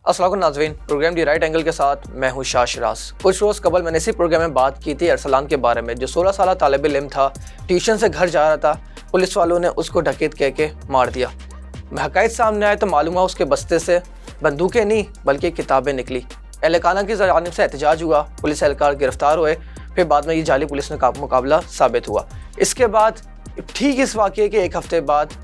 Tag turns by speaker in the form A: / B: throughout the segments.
A: अस्सलाम वालेकुम नाज़रीन, प्रोग्राम दी राइट एंगल के साथ मैं हूं शाह शिराज। कुछ रोज़ कबल मैंने इसी प्रोग्राम में बात की थी अरसलान के बारे में, जो 16 साल तालिब इल्म था, ट्यूशन से घर जा रहा था, पुलिस वालों ने उसको डकैत कह के मार दिया। हक़ाइक़ सामने आए तो मालूम हुआ उसके बस्ते से बंदूकें नहीं बल्कि किताबें निकली। एहलकाना की जानिब से एहतजाज हुआ, पुलिस एहलकार गिरफ्तार हुए, फिर बाद में ये जाली पुलिस का मुकाबला साबित हुआ। इसके बाद ठीक इस वाक़े के एक हफ़्ते बाद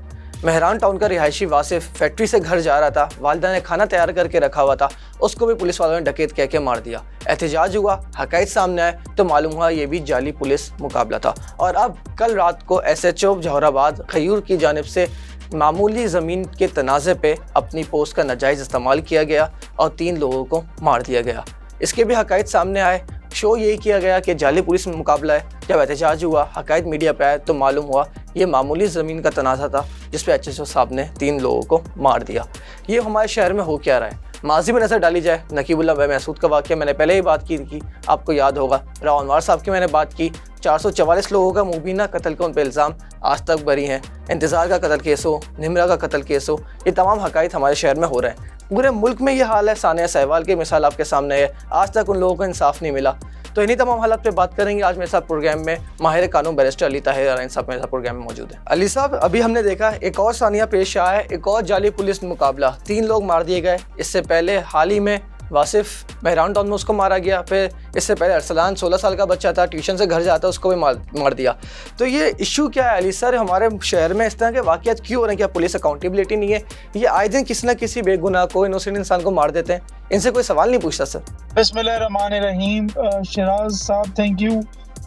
A: महरान टाउन का रिहायशी वासिफ फैक्ट्री से घर जा रहा था, वालिदा ने खाना तैयार करके रखा हुआ था, उसको भी पुलिस वालों ने डकैत कह के मार दिया। एहतजाज हुआ, हक़ाइक़ सामने आए तो मालूम हुआ ये भी जाली पुलिस मुकाबला था। और अब कल रात को SHO जौहराबाद खयूर की जानिब से मामूली ज़मीन के तनाज़े पे अपनी पोस्ट का नाजायज़ इस्तेमाल किया गया और 3 लोगों को मार दिया गया। इसके भी हक़ाइक़ सामने आए। शो यही किया गया कि जाली पुलिस में मुकाबला है। जब एहतजाज हुआ, हक़ाइक़ मीडिया पे आए तो मालूम हुआ ये मामूली ज़मीन का तनाज़ा था जिस पे SHO साहब ने 3 लोगों को मार दिया। ये हमारे शहर में हो क्या रहा है? माजी में नज़र डाली जाए, नकीबुल्लाह महसूद का वाक़या मैंने पहले ही बात की थी, आपको याद होगा। राव अनवार साहब की मैंने बात की, 444 लोगों का मुबीना कत्ल का उन पर इल्ज़ाम आज तक बरी हैं। इंतज़ार का कत्ल केस हो, निमरा का कत्ल केस हो, ये तमाम हक़ाइक़ हमारे शहर में हो रहे हैं। पूरे मुल्क में ये हाल है। सानिया सहवाल की मिसाल आपके सामने है, आज तक उन लोगों को इंसाफ नहीं मिला। तो इन्हीं तमाम हालात पे बात करेंगे आज मेरे साथ प्रोग्राम में माहिर कानून बैरिस्टर अली ताहिर अरैन साहब मेरे साथ प्रोग्राम में मौजूद है। अली साहब, अभी हमने देखा एक और सानिया पेश आया है, एक और जाली पुलिस मुकाबला, 3 लोग मार दिए गए। इससे पहले हाल ही में वासिफ महरान टाउन में उसको मारा गया, फिर इससे पहले अरसलान 16 साल का बच्चा था, ट्यूशन से घर जाता उसको भी मार दिया। तो ये इशू क्या है अली सर, हमारे शहर में इस तरह के वाक़यात क्यों हो रहे हैं? क्या पुलिस अकाउंटेबिलिटी नहीं है? ये आए दिन किसी न किसी बेगुनाह को, इनोसेंट इंसान को मार देते हैं, इनसे कोई सवाल नहीं पूछता सर।
B: बिस्मिल्लाहिर्रहमानिर्रहीम। शिराज साहब, thank you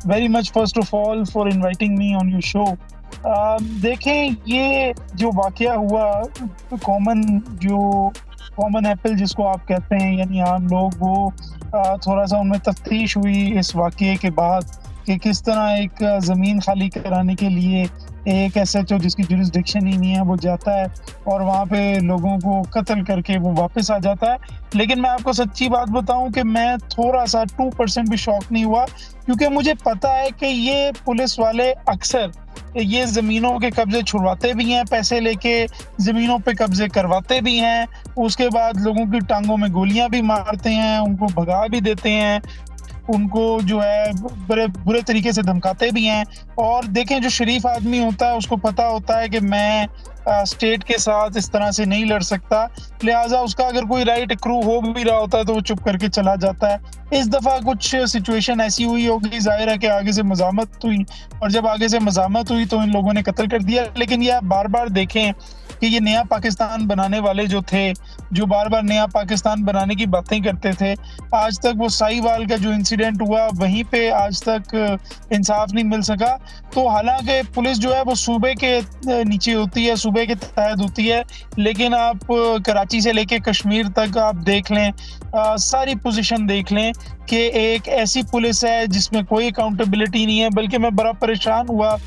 B: very much first of all for inviting me on your show. देखें, ये जो वाक़या हुआ, कॉमन एप्पल जिसको आप कहते हैं, यानी आम लोग, वो थोड़ा सा उनमें तफ्तीश हुई इस वाक़ये के बाद कि किस तरह एक ज़मीन खाली कराने के लिए एक SHO जिसकी जुरिस्डिक्शन ही नहीं है वो जाता है और वहाँ पे लोगों को कत्ल करके वो वापस आ जाता है। लेकिन मैं आपको सच्ची बात बताऊं कि मैं थोड़ा सा 2% भी शॉक नहीं हुआ, क्योंकि मुझे पता है कि ये पुलिस वाले अक्सर ये ज़मीनों के कब्जे छुड़वाते भी हैं, पैसे लेके ज़मीनों पे कब्जे करवाते भी हैं, उसके बाद लोगों की टांगों में गोलियां भी मारते हैं, उनको भगा भी देते हैं, उनको जो है बड़े बुरे तरीके से धमकाते भी हैं। और देखें, जो शरीफ आदमी होता है उसको पता होता है कि मैं स्टेट के साथ इस तरह से नहीं लड़ सकता, लिहाजा उसका अगर कोई राइट एक्रू हो भी रहा होता है तो वो चुप करके चला जाता है। इस दफ़ा कुछ सिचुएशन ऐसी हुई होगी, जाहिर है कि आगे से मज़ामत हुई, और जब आगे से मज़ामत हुई तो इन लोगों ने कत्ल कर दिया। लेकिन ये आप बार बार देखें कि ये नया पाकिस्तान बनाने वाले जो थे, जो बार बार नया पाकिस्तान बनाने की बातें करते थे, आज तक वो साहिवाल का जो इंसिडेंट हुआ वहीं पे आज तक इंसाफ नहीं मिल सका। तो हालांकि पुलिस जो है वो सूबे के नीचे होती है, सूबे के तहत होती है, लेकिन आप कराची से लेके कश्मीर तक आप देख लें, सारी पोजीशन देख लें कि एक ऐसी पुलिस है जिसमें कोई अकाउंटेबिलिटी नहीं है। बल्कि मैं बड़ा परेशान हुआ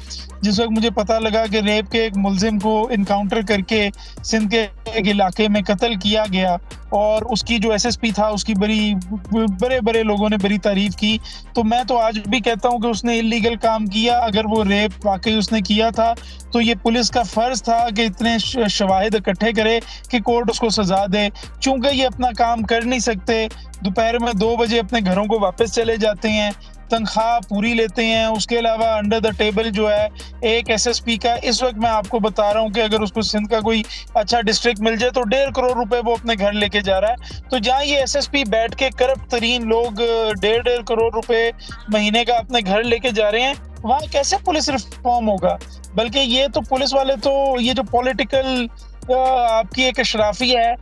B: जिस वक्त मुझे पता लगा कि रेप के एक मुलजिम को इनकाउंटर करके सिंध के एक इलाके में कत्ल किया गया, और उसकी जो SSP था उसकी बड़े लोगों ने बड़ी तारीफ की। तो मैं तो आज भी कहता हूं कि उसने इलीगल काम किया। अगर वो रेप वाकई उसने किया था तो ये पुलिस का फर्ज था कि इतने शवाहिद इकट्ठे करे कि कोर्ट उसको सजा दे। चूंकि ये अपना काम कर नहीं सकते, दोपहर में 2 बजे अपने घरों को वापस चले जाते हैं, तनख्वाह पूरी लेते हैं, उसके अलावा अंडर द टेबल जो है एक SSP का, इस वक्त मैं आपको बता रहा हूं कि अगर उसको सिंध का कोई अच्छा डिस्ट्रिक्ट मिल जाए तो 1.5 करोड़ रुपए वो अपने घर लेके जा रहा है। तो जहां ये SSP बैठ के करप्ट तरीन लोग 1.5 करोड़ रुपए महीने का अपने घर लेके जा रहे हैं, वहां कैसे पुलिस रिफॉर्म होगा? बल्कि ये तो पुलिस वाले तो ये जो पॉलिटिकल आपकी एक अशराफी है,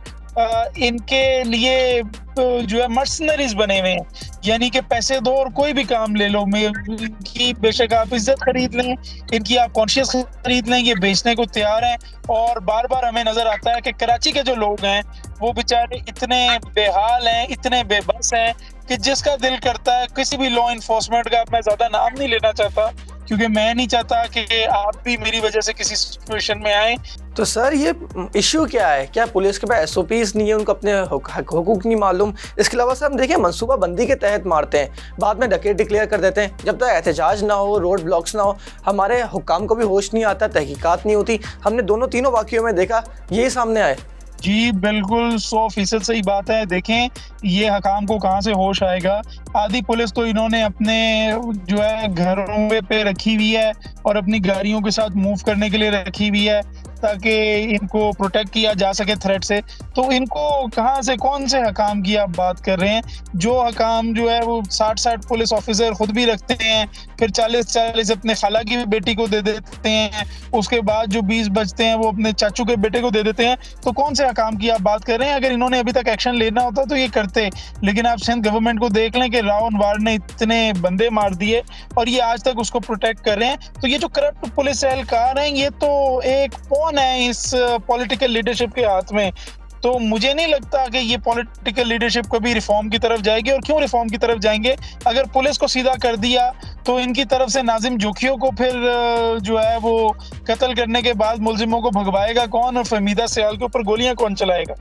B: इनके लिए जो है मर्सनरीज बने हुए हैं, यानी कि पैसे दो और कोई भी काम ले लो। इनकी बेशक आप इज्जत खरीद लें, इनकी आप कॉन्शियस खरीद लें, ये बेचने को तैयार हैं। और बार बार हमें नजर आता है कि कराची के जो लोग हैं वो बेचारे इतने बेहाल हैं, इतने बेबस हैं कि जिसका दिल करता है, किसी भी लॉ इन्फोर्समेंट का मैं ज्यादा नाम नहीं लेना चाहता क्योंकि मैं नहीं चाहता कि आप भी मेरी वजह से किसी सिचुएशन में आए।
A: तो सर, ये इश्यू क्या है? क्या पुलिस के पास SOPs नहीं है, उनको अपने हुकूक नहीं मालूम? इसके अलावा सर हम देखें मनसूबा बंदी के तहत मारते हैं, बाद में डकैत डिक्लेयर कर देते हैं। जब तक एहतजाज ना हो, रोड ब्लॉक्स ना हो, हमारे हुक्काम को भी होश नहीं आता, तहकीकात नहीं होती। हमने तीनों वाक़ियों में देखा यही सामने आए।
B: जी, बिल्कुल 100% सही बात है। देखें, ये हकाम को कहाँ से होश आएगा? आधी पुलिस तो इन्होंने अपने जो है घरों में पे रखी हुई है और अपनी गाड़ियों के साथ मूव करने के लिए रखी हुई है, ताकि इनको प्रोटेक्ट किया जा सके थ्रेट से। तो इनको कहाँ से, कौन से हकाम की आप बात कर रहे हैं? जो हकाम जो है वो 60-60 पुलिस ऑफ़िसर खुद भी रखते हैं, फिर 40-40 अपने खाला की बेटी को दे देते हैं, उसके बाद जो 20 बचते हैं वो अपने चाचू के बेटे को दे देते हैं। तो कौन से हकाम की आप बात कर रहे हैं? अगर इन्होंने अभी तक एक्शन लेना होता तो ये करते। लेकिन आप सिंध गवर्नमेंट को देख लें कि रावण वार ने इतने बंदे मार दिए और ये आज तक उसको प्रोटेक्ट कर रहे हैं। तो ये जो करप्ट पुलिस एहलकार हैं, ये तो एक पॉन है इस पॉलिटिकल लीडरशिप के हाथ में। तो मुझे नहीं लगता कि ये पॉलिटिकल लीडरशिप कभी रिफॉर्म की तरफ जाएगी। और क्यों रिफॉर्म की तरफ जाएंगे? अगर पुलिस को सीधा कर दिया तो इनकी तरफ से नाजिम जोखियों को फिर जो है वो कत्ल करने के बाद मुलजिमों को भगवाएगा कौन और फहमीदा सियाल के ऊपर गोलियां कौन चलाएगा?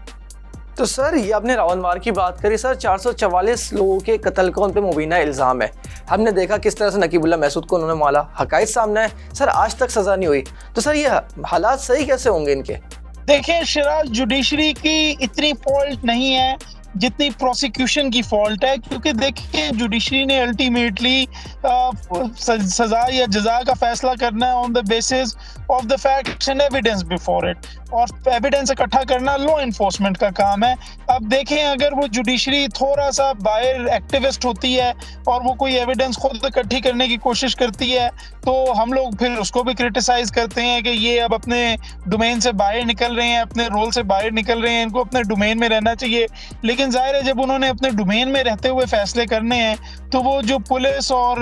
A: तो सर ये आपने रावणवार की बात करी सर, 444 लोगों के कत्ल का उन पर मुबीना इल्ज़ाम है। हमने देखा किस तरह से नकीबुल्लाह महसूद को उन्होंने मारा, हकायत सामने है सर, आज तक सज़ा नहीं हुई। तो सर ये हालात सही कैसे होंगे इनके?
B: देखिए शिराज, जुडिशरी की इतनी फॉल्ट नहीं है जितनी प्रोसिक्यूशन की फॉल्ट है, क्योंकि देखिए जुडिशरी ने अल्टीमेटली सजा या जजा का फैसला करना है on the basis of the facts and evidence before it, और एविडेंस इकट्ठा करना लॉ इन्फोर्समेंट का काम है। अब देखें, अगर वो जुडिशरी थोड़ा सा बाहर एक्टिविस्ट होती है और वो कोई एविडेंस खुद इकट्ठी करने की कोशिश करती है, तो हम लोग फिर उसको भी क्रिटिसाइज करते हैं कि ये अब अपने डोमेन से बाहर निकल रहे हैं, अपने रोल से बाहर निकल रहे हैं, इनको अपने डोमेन में रहना चाहिए। लेकिन जाहिर है जब उन्होंने अपने डोमेन में रहते हुए फैसले करने हैं, तो वो जो पुलिस और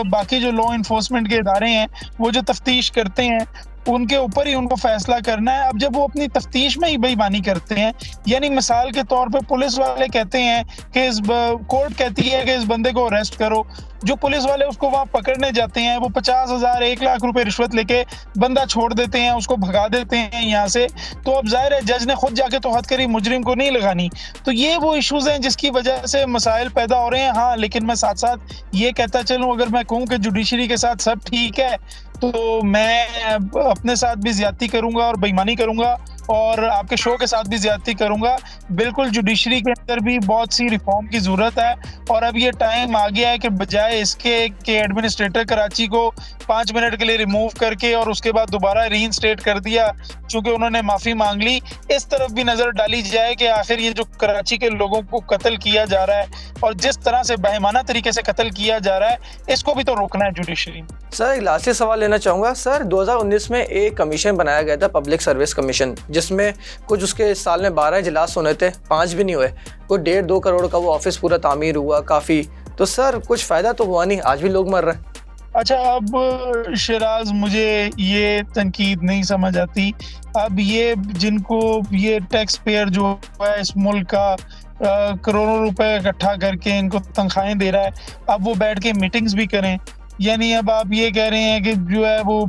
B: बाकी जो लॉ इन्फोर्समेंट के इदारे हैं, वो जो तफ्तीश करते हैं, उनके ऊपर ही उनको फैसला करना है। अब जब वो अपनी तफ्तीश में ही बेईमानी करते हैं, यानी मिसाल के तौर पे पुलिस वाले कहते हैं कि इस कोर्ट कहती है कि इस बंदे को अरेस्ट करो, जो पुलिस वाले उसको वहां पकड़ने जाते हैं वो 50,000 1 लाख रुपए रिश्वत लेके बंदा छोड़ देते हैं, उसको भगा देते हैं यहाँ से। तो अब जाहिर है जज ने खुद जाके तो हथकड़ी मुजरिम को नहीं लगानी। तो ये वो इश्यूज हैं जिसकी वजह से मसाइल पैदा हो रहे हैं। हाँ, लेकिन मैं साथ साथ ये कहता चलूं, अगर मैं कहूँ कि जुडिशरी के साथ सब ठीक है, तो मैं अपने साथ भी ज्यादती करूंगा और बेईमानी करूंगा और आपके शो के साथ भी ज्यादती करूंगा। बिल्कुल जुडिशरी के अंदर भी बहुत सी रिफॉर्म की जरूरत है, और अब ये टाइम आ गया है कि बजाय इसके कि एडमिनिस्ट्रेटर कराची को 5 मिनट के लिए रिमूव करके और उसके बाद दोबारा रीइंस्टेट कर दिया चूंकि उन्होंने माफी मांग ली, इस तरफ भी नजर डाली जाए कि आखिर ये जो कराची के लोगों को कत्ल किया जा रहा है और जिस तरह से बेईमाना तरीके से कत्ल किया जा रहा है, इसको भी तो रोकना है जुडिशरी।
A: सर एक लास्ट सवाल लेना चाहूँगा। सर 2019 में एक कमीशन बनाया गया था, पब्लिक सर्विस कमीशन, जिसमें कुछ उसके साल में 12 इजलास होने थे, 5 भी नहीं हुए। कोई 1.5-2 करोड़ का वो ऑफिस पूरा तामीर हुआ काफ़ी। तो सर कुछ फ़ायदा तो हुआ नहीं, आज भी लोग मर रहे हैं।
B: अच्छा, अब शिराज मुझे ये तनकीद नहीं समझ आती। अब ये जिनको ये टैक्स पेयर जो है इस मुल्क का करोड़ों रुपए इकट्ठा करके इनको तनख्वाहें दे रहा है, अब वो बैठ के मीटिंग्स भी करें। यानी अब आप ये कह रहे हैं कि जो है वो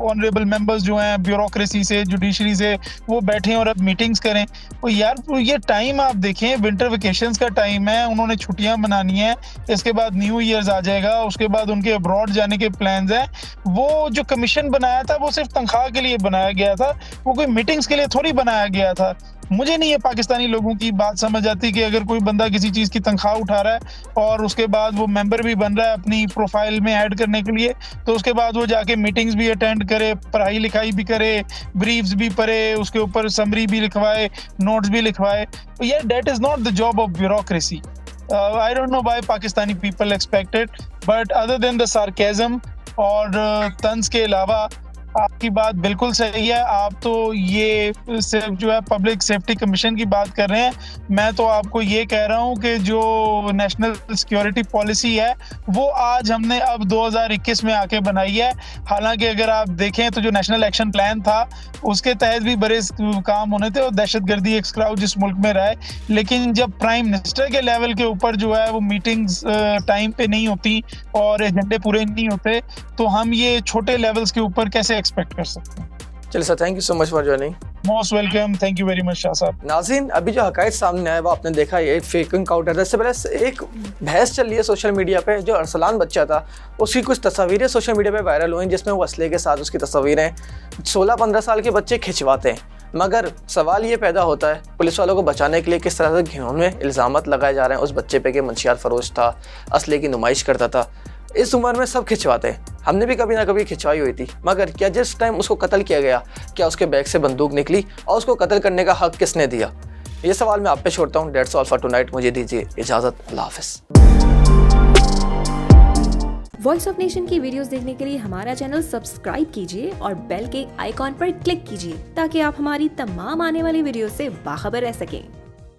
B: ऑनरेबल मेंबर्स जो हैं ब्यूरोक्रेसी से, जुडिशरी से, वो बैठें और अब मीटिंग्स करें। तो यार ये टाइम आप देखें, विंटर वेकेशंस का टाइम है, उन्होंने छुट्टियां मनानी है, इसके बाद न्यू ईयर्स आ जाएगा, उसके बाद उनके अब्रॉड जाने के प्लान्स हैं। वो जो कमीशन बनाया था वो सिर्फ तनख्वाह के लिए बनाया गया था, वो कोई मीटिंग्स के लिए थोड़ी बनाया गया था। मुझे नहीं है पाकिस्तानी लोगों की बात समझ आती कि अगर कोई बंदा किसी चीज़ की तनख्वाह उठा रहा है और उसके बाद वो मेंबर भी बन रहा है अपनी प्रोफाइल में ऐड करने के लिए, तो उसके बाद वो जाके मीटिंग्स भी अटेंड करे, पढ़ाई लिखाई भी करे, ब्रीफ्स भी पढ़े, उसके ऊपर समरी भी लिखवाए, नोट्स भी लिखवाए। यार that is not the job of bureaucracy. I don't know why Pakistani people expect it, but other than the sarcasm और तंज के अलावा आपकी बात बिल्कुल सही है। आप तो ये सिर्फ जो है पब्लिक सेफ्टी कमीशन की बात कर रहे हैं, मैं तो आपको ये कह रहा हूँ कि जो नेशनल सिक्योरिटी पॉलिसी है वो आज हमने अब 2021 में आके बनाई है। हालांकि अगर आप देखें तो जो नेशनल एक्शन प्लान था उसके तहत भी बड़े काम होने थे और दहशतगर्दी एक स्क्राउज इस मुल्क में रहा है, लेकिन जब प्राइम मिनिस्टर के लेवल के ऊपर जो है वो मीटिंग्स टाइम पे नहीं होती और एजेंडे पूरे नहीं होते, तो हम ये छोटे लेवल्स के ऊपर कैसे एक्सपेक्ट कर सकते हैं।
A: चलिए sir, thank you so much for joining.
B: Most welcome, thank you very much Shah साहब।
A: नाज़रीन, अभी जो हकायत सामने आया वो आपने देखा, ये फेक अकाउंट है। इससे पहले एक बहस चल रही है सोशल मीडिया पे, जो अरसलान बच्चा था उसकी कुछ तस्वीरें सोशल मीडिया पे वायरल हुई जिसमें वो असले के साथ उसकी तस्वीरें 16-15 साल के बच्चे खिंचवाते हैं। मगर सवाल ये पैदा होता है पुलिस वालों को बचाने के लिए किस तरह से घिनौने इल्ज़ामात लगाए जा रहे हैं उस बच्चे पे कि मंशियात फरोश था, असले की नुमाइश करता था। इस उम्र में सब खिंचवाते हैं, हमने भी कभी ना कभी खिंचवाई हुई थी, मगर क्या जिस टाइम उसको कत्ल किया गया क्या उसके बैग से बंदूक निकली और उसको कत्ल करने का हक किसने दिया? ये सवाल मैं आप पे छोड़ता हूँ। डेट्स ऑल फॉर टुनाइट, मुझे दीजिए इजाज़त, अल्लाह हाफ़िज़।
C: वॉइस ऑफ नेशन की वीडियोस देखने के लिए हमारा चैनल सब्सक्राइब कीजिए और बेल के आइकॉन पर क्लिक कीजिए ताकि आप हमारी तमाम आने वाली वीडियो से बाखबर रह सकें।